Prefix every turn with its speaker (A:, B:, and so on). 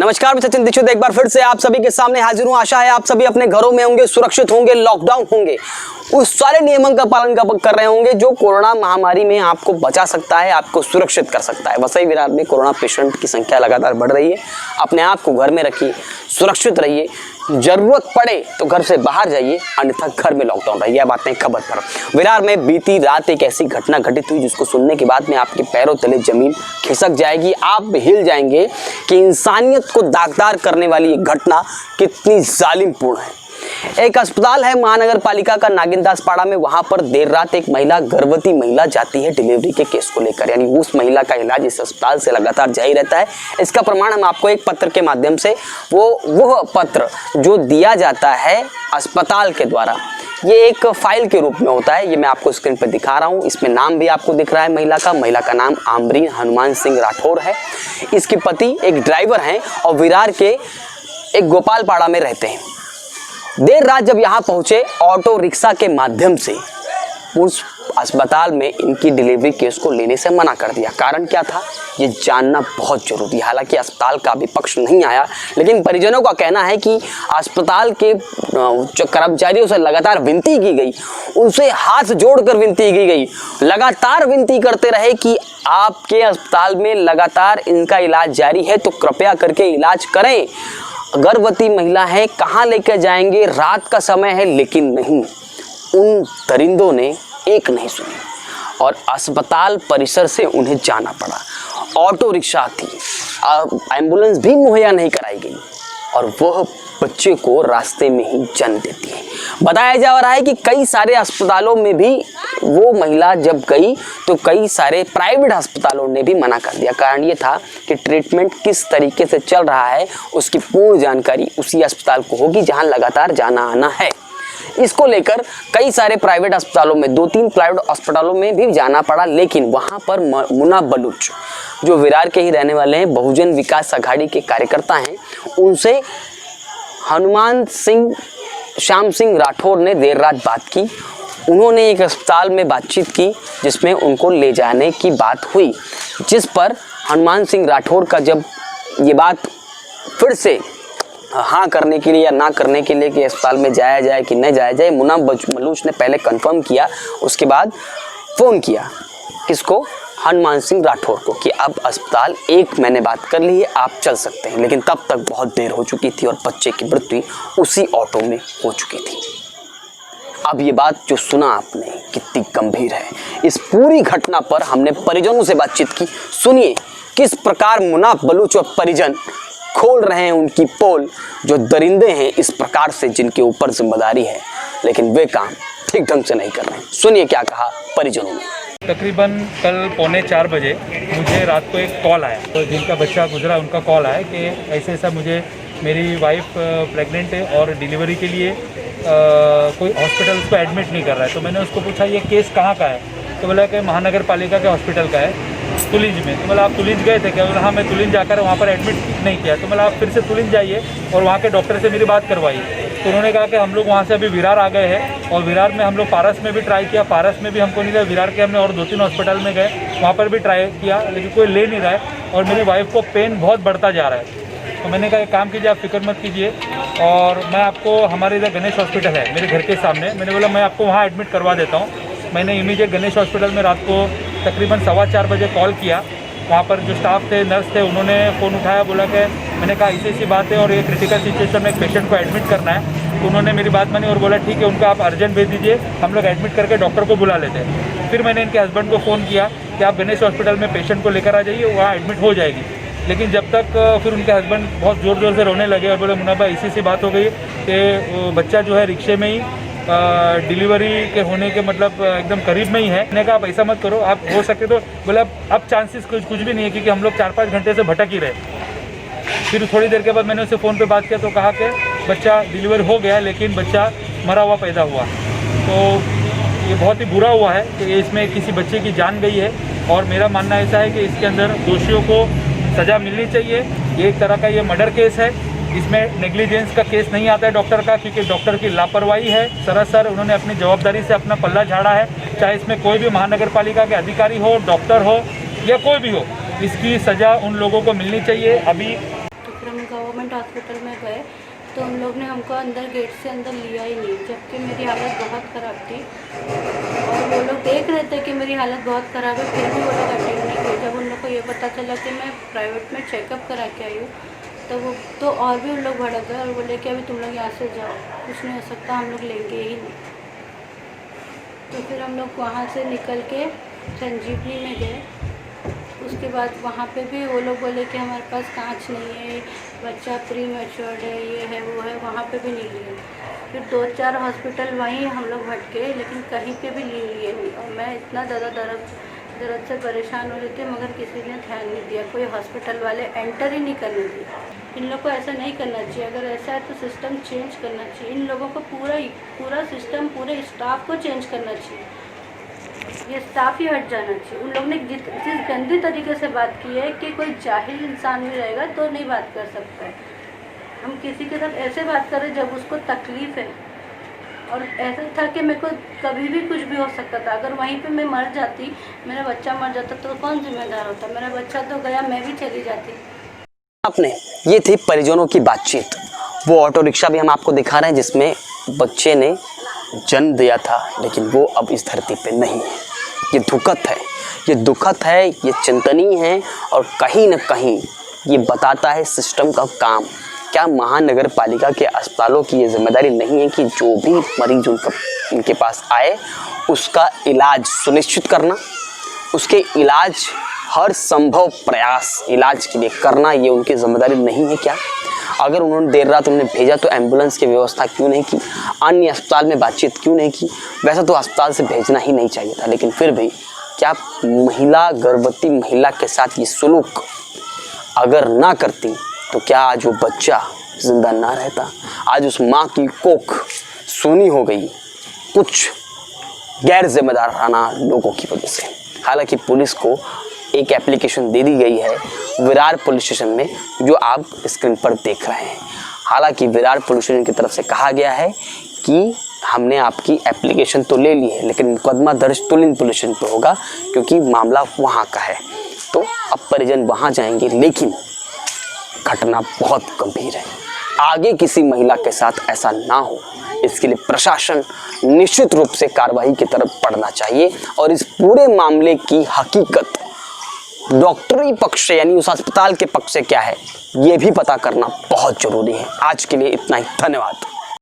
A: नमस्कार, मैं सचिन दीक्षित एक बार फिर से आप सभी के सामने हाजिर हूं। आशा है आप सभी अपने घरों में होंगे, सुरक्षित होंगे, लॉकडाउन होंगे, उस सारे नियमों का पालन कर रहे होंगे जो कोरोना महामारी में आपको बचा सकता है, आपको सुरक्षित कर सकता है। वसई विरार में कोरोना पेशेंट की संख्या लगातार बढ़ रही है। अपने आप को घर में रखिए, सुरक्षित रहिए, जरूरत पड़े तो घर से बाहर जाइए, अन्यथा घर में लॉकडाउन रहिए। अब आते हैं खबर पर। विरार में बीती रात एक ऐसी घटना घटित हुई जिसको सुनने के बाद में आपके पैरों तले जमीन खिसक जाएगी, आप हिल जाएंगे कि इंसानियत को दागदार करने वाली ये घटना कितनी जालिमपूर्ण है। एक अस्पताल है महानगर पालिका का नागिनदास पाड़ा में, वहां पर देर रात एक महिला, गर्भवती महिला जाती है डिलीवरी के केस को लेकर, यानी उस महिला का इलाज इस अस्पताल से लगातार जारी रहता है। इसका प्रमाण हम आपको एक पत्र के माध्यम से, वो पत्र जो दिया जाता है अस्पताल के द्वारा, ये एक फाइल के रूप में होता है। ये मैं आपको स्क्रीन पर दिखा रहा हूँ। इसमें नाम भी आपको दिख रहा है महिला का नाम आमरीन हनुमान सिंह राठौर है। इसके पति एक ड्राइवर हैं और विरार के एक गोपालपाड़ा में रहते हैं। देर रात जब यहाँ पहुंचे, ऑटो रिक्शा के माध्यम से उस अस्पताल में इनकी डिलीवरी केस को लेने से मना कर दिया। कारण क्या था ये जानना बहुत जरूरी है। हालांकि अस्पताल का भी पक्ष नहीं आया, लेकिन परिजनों का कहना है कि अस्पताल के जो कर्मचारियों से लगातार विनती की गई, उनसे हाथ जोड़कर विनती की गई, लगातार विनती करते रहे कि आपके अस्पताल में लगातार इनका इलाज जारी है तो कृपया करके इलाज करें। गर्भवती महिला है, कहाँ लेकर जाएंगे, रात का समय है, लेकिन नहीं, उन दरिंदों ने एक नहीं सुनी और अस्पताल परिसर से उन्हें जाना पड़ा। ऑटो रिक्शा थी, एम्बुलेंस भी मुहैया नहीं कराई गई और वह बच्चे को रास्ते में ही जन्म देती है। बताया जा रहा है कि कई सारे अस्पतालों में भी वो महिला जब गई तो कई सारे प्राइवेट अस्पतालों ने भी मना कर दिया। कारण ये था कि ट्रीटमेंट किस तरीके से चल रहा है उसकी पूर्ण जानकारी उसी अस्पताल को होगी जहां लगातार जाना आना है। इसको लेकर कई सारे प्राइवेट अस्पतालों में, 2-3 प्राइवेट अस्पतालों में भी जाना पड़ा, लेकिन वहां पर मुना बलूच जो विरार के ही रहने वाले हैं, बहुजन विकास आघाड़ी के कार्यकर्ता हैं, उनसे हनुमान सिंह श्याम सिंह राठौर ने देर रात बात की। उन्होंने एक अस्पताल में बातचीत की जिसमें उनको ले जाने की बात हुई, जिस पर हनुमान सिंह राठौर का जब ये बात फिर से हाँ करने के लिए या ना करने के लिए कि अस्पताल में जाया जाए कि नहीं जाया जाए, मुना बलूच ने पहले कंफर्म किया, उसके बाद फ़ोन किया किसको, हनुमान सिंह राठौर को, कि अब अस्पताल एक मैंने बात कर ली है, आप चल सकते हैं। लेकिन तब तक बहुत देर हो चुकी थी और बच्चे की मृत्यु उसी ऑटो में हो चुकी थी। अब ये बात जो सुना आपने कितनी गंभीर है, इस पूरी घटना पर हमने परिजनों से बातचीत की। सुनिए किस प्रकार मुना बलूच और परिजन खोल रहे हैं उनकी पोल, जो दरिंदे हैं इस प्रकार से जिनके ऊपर जिम्मेदारी है, लेकिन वे काम ठीक ढंग से नहीं कर रहे हैं। सुनिए क्या कहा परिजनों ने।
B: तकरीबन कल 3:45 बजे मुझे रात को एक कॉल आया, तो जिनका बच्चा गुजरा उनका कॉल आया कि ऐसे ऐसा मुझे, मेरी वाइफ प्रेग्नेंट है और डिलीवरी के लिए कोई हॉस्पिटल उसको एडमिट नहीं कर रहा है। तो मैंने उसको पूछा ये केस कहाँ का है, तो बोला कि महानगर पालिका के हॉस्पिटल का है तुलिंज में। तो बोला आप तुलिंज गए थे क्या? बोला हाँ मैं तुलिंज जाकर वहाँ पर एडमिट नहीं किया। तो बोला आप फिर से तुलिंज जाइए और वहाँ के डॉक्टर से मेरी बात करवाइए। तो उन्होंने कहा कि हम लोग वहाँ से अभी विरार आ गए हैं और विरार में हम लोग पारस में भी ट्राई किया, पारस में भी हमको नहीं लगा। विरार के हमने और 2-3 हॉस्पिटल में गए, वहाँ पर भी ट्राई किया, लेकिन कोई ले नहीं रहा है और मेरी वाइफ को पेन बहुत बढ़ता जा रहा है। तो मैंने कहा एक काम कीजिए, आप फिक्र मत कीजिए और मैं आपको, हमारे इधर गणेश हॉस्पिटल है मेरे घर के सामने, मैंने बोला मैं आपको वहाँ एडमिट करवा देता हूँ। मैंने इमीडिएट गणेश हॉस्पिटल में रात को तकरीबन 4:15 बजे कॉल किया। वहाँ पर जो स्टाफ थे, नर्स थे, उन्होंने फ़ोन उठाया, बोला कि मैंने कहा ऐसी बात है और ये क्रिटिकल सिचुएशन में एक पेशेंट को एडमिट करना है। तो उन्होंने मेरी बात मानी और बोला ठीक है, उनका आप अर्जेंट भेज दीजिए, हम लोग एडमिट करके डॉक्टर को बुला लेते हैं। फिर मैंने इनके हस्बैंड को फ़ोन किया कि आप गणेश हॉस्पिटल में पेशेंट को लेकर आ जाइए, वहाँ एडमिट हो जाएगी। लेकिन जब तक फिर उनके हस्बैंड बहुत ज़ोर ज़ोर से रोने लगे और बोले मुन्ना भाई ऐसी बात हो गई कि बच्चा जो है रिक्शे में ही डिलीवरी के होने के मतलब एकदम करीब में ही है। मैंने कहा आप ऐसा मत करो, आप हो सके तो, बोले अब चांसेस कुछ भी नहीं है क्योंकि हम लोग 4-5 घंटे से भटक ही रहे। फिर थोड़ी देर के बाद मैंने उससे फ़ोन पे बात किया तो कहा कि बच्चा डिलीवर हो गया लेकिन बच्चा मरा हुआ पैदा हुआ। तो ये बहुत ही बुरा हुआ है कि इसमें किसी बच्चे की जान गई है और मेरा मानना ऐसा है कि इसके अंदर दोषियों को सज़ा मिलनी चाहिए। ये एक तरह का ये मर्डर केस है, इसमें नेग्लिजेंस का केस नहीं आता है डॉक्टर का, क्योंकि डॉक्टर की लापरवाही है। सरासर उन्होंने अपनी जवाबदारी से अपना पल्ला झाड़ा है। चाहे इसमें कोई भी महानगर पालिका के अधिकारी हो, डॉक्टर हो या कोई भी हो, इसकी सज़ा उन लोगों को मिलनी चाहिए। अभी
C: विक्रमगढ़ हॉस्पिटल में गए तो उन लोग ने हमको अंदर गेट से अंदर लिया ही नहीं, जबकि मेरी हालत बहुत ख़राब थी और वो लोग देख रहे थे कि मेरी हालत बहुत ख़राब है, फिर भी वो लोग अटेंड नहीं किए। जब उन लोग को ये पता चला कि मैं प्राइवेट में चेकअप करा के आई हूँ तो और भी उन लोग भड़क गए और बोले कि अभी तुम लोग यहाँ से जाओ, कुछ नहीं हो सकता, हम लोग लेंगे ही नहीं। तो फिर हम लोग वहाँ से निकल के संजीवनी में गए। उसके बाद वहाँ पे भी वो लोग बोले कि हमारे पास कांच नहीं है, बच्चा प्री मैच्योर्ड है, ये है वो है, वहाँ पे भी नहीं लिए। फिर 2-4 हॉस्पिटल वहीं हम लोग भटके, लेकिन कहीं पे भी लिए नहीं। और मैं इतना ज़्यादा दर्द से परेशान हो रही थी, मगर किसी ने ध्यान नहीं दिया, कोई हॉस्पिटल वाले एंटर ही नहीं करने दिए। इन लोग को ऐसा नहीं करना चाहिए, अगर ऐसा है तो सिस्टम चेंज करना चाहिए। इन लोगों को पूरा सिस्टम, पूरे स्टाफ को चेंज करना चाहिए, ये स्टाफ ही हट जाना चाहिए। उन लोग ने जिस गंदी तरीके से बात की है कि कोई जाहिल इंसान भी रहेगा तो नहीं बात कर सकता है। हम किसी के साथ ऐसे बात करें जब उसको तकलीफ़ है, और ऐसा था कि मेरे को कभी भी कुछ भी हो सकता था। अगर वहीं पे मैं मर जाती, मेरा बच्चा मर जाता तो कौन जिम्मेदार होता? मेरा बच्चा तो गया, मैं भी चली जाती।
A: आपने ये थी परिजनों की बातचीत। वो ऑटो रिक्शा भी हम आपको दिखा रहे हैं जिसमें बच्चे ने जन्म दिया था, लेकिन वो अब इस धरती पे नहीं है। ये दुखद है, ये चिंतनीय है और कहीं ना कहीं ये बताता है सिस्टम का काम। क्या महानगर पालिका के अस्पतालों की ये जिम्मेदारी नहीं है कि जो भी मरीज उनके पास आए उसका इलाज सुनिश्चित करना, उसके इलाज हर संभव प्रयास इलाज के लिए करना, ये उनकी जिम्मेदारी नहीं है क्या? अगर उन्होंने देर रात उन्हें भेजा तो एम्बुलेंस की व्यवस्था क्यों नहीं की? अन्य अस्पताल में बातचीत क्यों नहीं की? वैसे तो अस्पताल से भेजना ही नहीं चाहिए था, लेकिन फिर भी क्या गर्भवती महिला के साथ ये सुलूक अगर ना करती तो क्या आज वो बच्चा जिंदा ना रहता? आज उस माँ की कोख सूनी हो गई कुछ गैर जिम्मेदाराना लोगों की वजह से। हालांकि पुलिस को एक एप्लीकेशन दे दी गई है विरार पुलिस स्टेशन में, जो आप स्क्रीन पर देख रहे हैं। हालांकि विरार पुलिस स्टेशन की तरफ से कहा गया है कि हमने आपकी एप्लीकेशन तो ले ली है, लेकिन मुकदमा दर्ज तुलिन पुलिस स्टेशन पर होगा क्योंकि मामला वहाँ का है। तो अब परिजन वहाँ जाएंगे, लेकिन घटना बहुत गंभीर है। आगे किसी महिला के साथ ऐसा ना हो, इसके लिए प्रशासन निश्चित रूप से कार्रवाई की तरफ बढ़ना चाहिए और इस पूरे मामले की हकीकत डॉक्टरी पक्ष से यानी उस अस्पताल के पक्ष से क्या है, ये भी पता करना बहुत जरूरी है। आज के लिए इतना ही, धन्यवाद।